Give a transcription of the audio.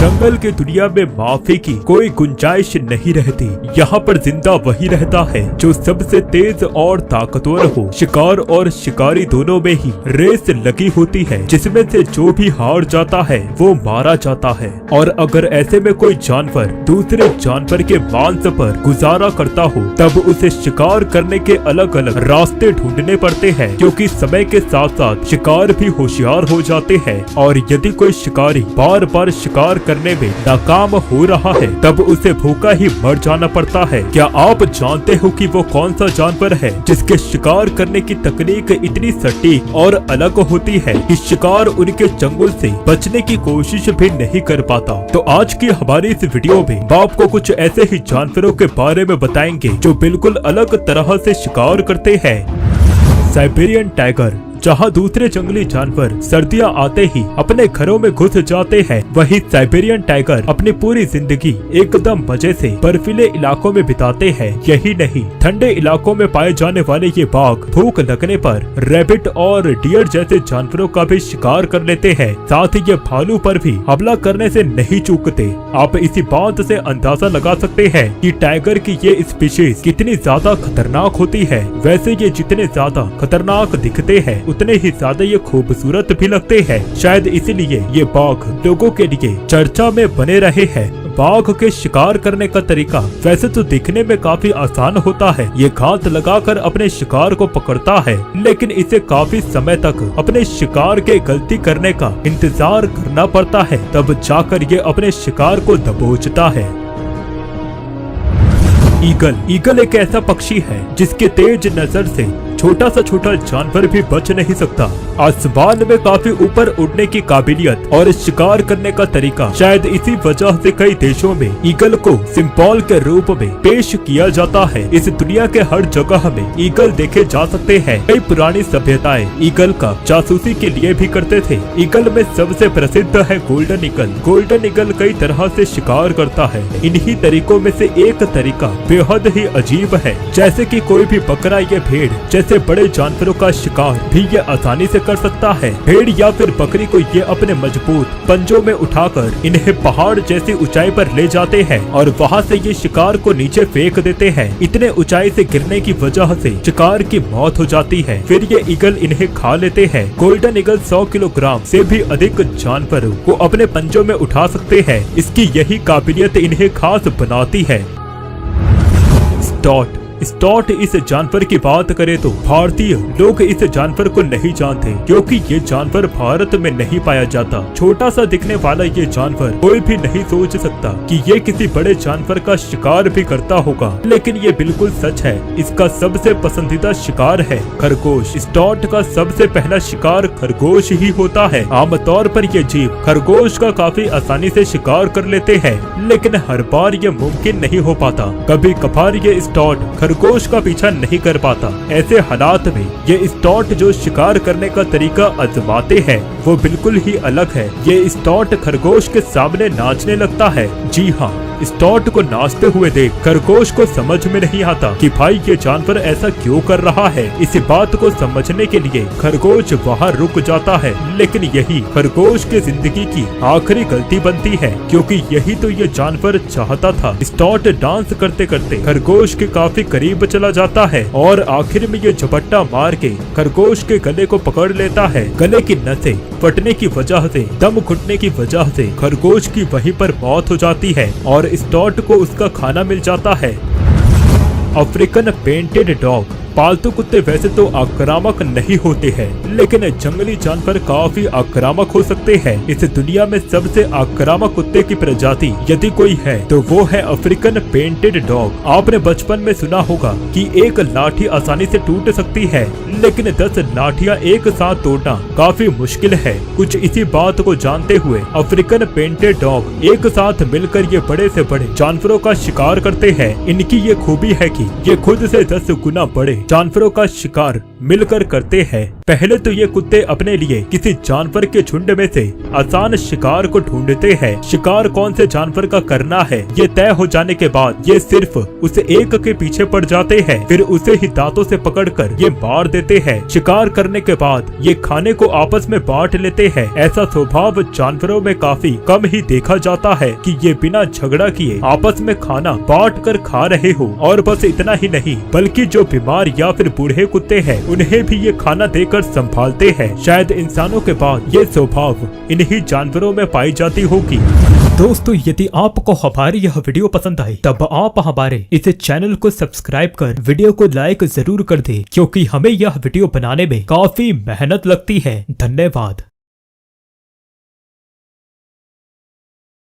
जंगल की दुनिया में माफी की कोई गुंजाइश नहीं रहती। यहाँ पर जिंदा वही रहता है जो सबसे तेज और ताकतवर हो। शिकार और शिकारी दोनों में ही रेस लगी होती है, जिसमें से जो भी हार जाता है वो मारा जाता है। और अगर ऐसे में कोई जानवर दूसरे जानवर के मांस पर गुजारा करता हो, तब उसे शिकार करने के अलग अलग रास्ते ढूंढने पड़ते हैं, क्योंकि समय के साथ साथ शिकार भी होशियार हो जाते हैं। और यदि कोई शिकारी बार बार शिकार करने में नाकाम हो रहा है, तब उसे भूखा ही मर जाना पड़ता है। क्या आप जानते हो कि वो कौन सा जानवर है जिसके शिकार करने की तकनीक इतनी सटीक और अलग होती है कि शिकार उनके चंगुल से बचने की कोशिश भी नहीं कर पाता? तो आज की हमारी इस वीडियो में आपको कुछ ऐसे ही जानवरों के बारे में बताएंगे जो बिल्कुल अलग तरह से शिकार करते हैं। Siberian tiger. जहाँ दूसरे जंगली जानवर सर्दियाँ आते ही अपने घरों में घुस जाते हैं, वही साइबेरियन टाइगर अपनी पूरी जिंदगी एकदम मजे से बर्फीले इलाकों में बिताते हैं। यही नहीं, ठंडे इलाकों में पाए जाने वाले ये बाघ भूख लगने पर रैबिट और डियर जैसे जानवरों का भी शिकार कर लेते हैं। साथ ही ये भालू पर भी हमला करने से नहीं चूकते। आप इसी बात से अंदाजा लगा सकते हैं कि टाइगर की ये स्पीशीज कितनी ज्यादा खतरनाक होती है। वैसे ये जितने ज्यादा खतरनाक दिखते हैं, उतने ही ज्यादा ये खूबसूरत भी लगते हैं। शायद इसीलिए ये बाघ लोगों के लिए चर्चा में बने रहे हैं। बाघ के शिकार करने का तरीका वैसे तो दिखने में काफी आसान होता है। ये घात लगाकर अपने शिकार को पकड़ता है, लेकिन इसे काफी समय तक अपने शिकार के गलती करने का इंतजार करना पड़ता है, तब जाकर ये अपने शिकार को दबोचता है। ईगल एक ऐसा पक्षी है जिसके तेज नजर से छोटा सा छोटा जानवर भी बच नहीं सकता। आसमान में काफी ऊपर उड़ने की काबिलियत और शिकार करने का तरीका, शायद इसी वजह से कई देशों में ईगल को सिंबल के रूप में पेश किया जाता है। इस दुनिया के हर जगह में ईगल देखे जा सकते हैं। कई पुरानी सभ्यताएं ईगल का जासूसी के लिए भी करते थे। ईगल में सबसे प्रसिद्ध है गोल्डन ईगल। गोल्डन ईगल कई तरह से शिकार करता है। इन्हीं तरीकों में से एक तरीका बेहद ही अजीब है। जैसे कि कोई भी बकरा या भेड़ जैसे बड़े जानवरों का शिकार भी ये आसानी से कर सकता है। भेड़ या फिर बकरी को ये अपने मजबूत पंजों में उठाकर इन्हें पहाड़ जैसी ऊंचाई पर ले जाते हैं और वहाँ से ये शिकार को नीचे फेंक देते हैं। इतने ऊंचाई से गिरने की वजह से शिकार की मौत हो जाती है। फिर ये ईगल इन्हें खा लेते हैं। गोल्डन ईगल 100 किलोग्राम से भी अधिक जानवरों को अपने पंजों में उठा सकते हैं। इसकी यही काबिलियत इन्हें खास बनाती है। स्टॉट इस जानवर की बात करें तो भारतीय लोग इस जानवर को नहीं जानते, क्योंकि ये जानवर भारत में नहीं पाया जाता। छोटा सा दिखने वाला ये जानवर कोई भी नहीं सोच सकता कि ये किसी बड़े जानवर का शिकार भी करता होगा, लेकिन ये बिल्कुल सच है। इसका सबसे पसंदीदा शिकार है खरगोश। स्टॉट का सबसे पहला शिकार खरगोश ही होता है। आमतौर पर ये जीव खरगोश का काफी आसानी से शिकार कर लेते हैं, लेकिन हर बार ये मुमकिन नहीं हो पाता। कभी कभार ये स्टॉट खरगोश का पीछा नहीं कर पाता। ऐसे हालात में ये स्टॉट जो शिकार करने का तरीका आजमाते हैं वो बिल्कुल ही अलग है। ये स्टॉट खरगोश के सामने नाचने लगता है। जी हाँ, स्टॉट को नाचते हुए देख खरगोश को समझ में नहीं आता कि भाई ये जानवर ऐसा क्यों कर रहा है। इसी बात को समझने के लिए खरगोश वहाँ रुक जाता है, लेकिन यही खरगोश की जिंदगी की आखिरी गलती बनती है, क्योंकि यही तो ये जानवर चाहता था। स्टॉट डांस करते करते खरगोश के काफी करीब चला जाता है और आखिर में ये झपट्टा मार के खरगोश के गले को पकड़ लेता है। गले की नसें फटने की वजह से, दम घुटने की वजह से खरगोश की वहीं पर मौत हो जाती है और स्टॉट को उसका खाना मिल जाता है। African painted dog. पालतू कुत्ते वैसे तो आक्रामक नहीं होते हैं, लेकिन जंगली जानवर काफी आक्रामक हो सकते हैं। इस दुनिया में सबसे आक्रामक कुत्ते की प्रजाति यदि कोई है तो वो है अफ्रीकन पेंटेड डॉग। आपने बचपन में सुना होगा कि एक लाठी आसानी से टूट सकती है, लेकिन 10 लाठियां एक साथ तोड़ना काफी मुश्किल है। कुछ इसी बात को जानते हुए अफ्रीकन पेंटेड डॉग एक साथ मिलकर ये बड़े से बड़े जानवरों का शिकार करते हैं। इनकी ये खूबी है कि ये खुद से 10 गुना बड़े जानवरों का शिकार मिलकर करते हैं। पहले तो ये कुत्ते अपने लिए किसी जानवर के झुंड में से आसान शिकार को ढूंढते हैं। शिकार कौन से जानवर का करना है ये तय हो जाने के बाद ये सिर्फ उस एक के पीछे पड़ जाते हैं, फिर उसे ही दांतों से पकड़कर ये मार देते हैं। शिकार करने के बाद ये खाने को आपस में बांट लेते हैं। ऐसा स्वभाव जानवरों में काफी कम ही देखा जाता है कि ये बिना झगड़ा किए आपस में खाना बांट कर खा रहे हो। और बस इतना ही नहीं, बल्कि जो बीमार या फिर बूढ़े कुत्ते हैं उन्हें भी ये खाना देकर संभालते हैं। शायद इंसानों के बाद ये स्वभाव इन्हीं जानवरों में पाई जाती होगी। दोस्तों, यदि आपको हमारी यह वीडियो पसंद आई तब आप हमारे इस चैनल को सब्सक्राइब कर वीडियो को लाइक जरूर कर दें, क्योंकि हमें यह वीडियो बनाने में काफी मेहनत लगती है। धन्यवाद।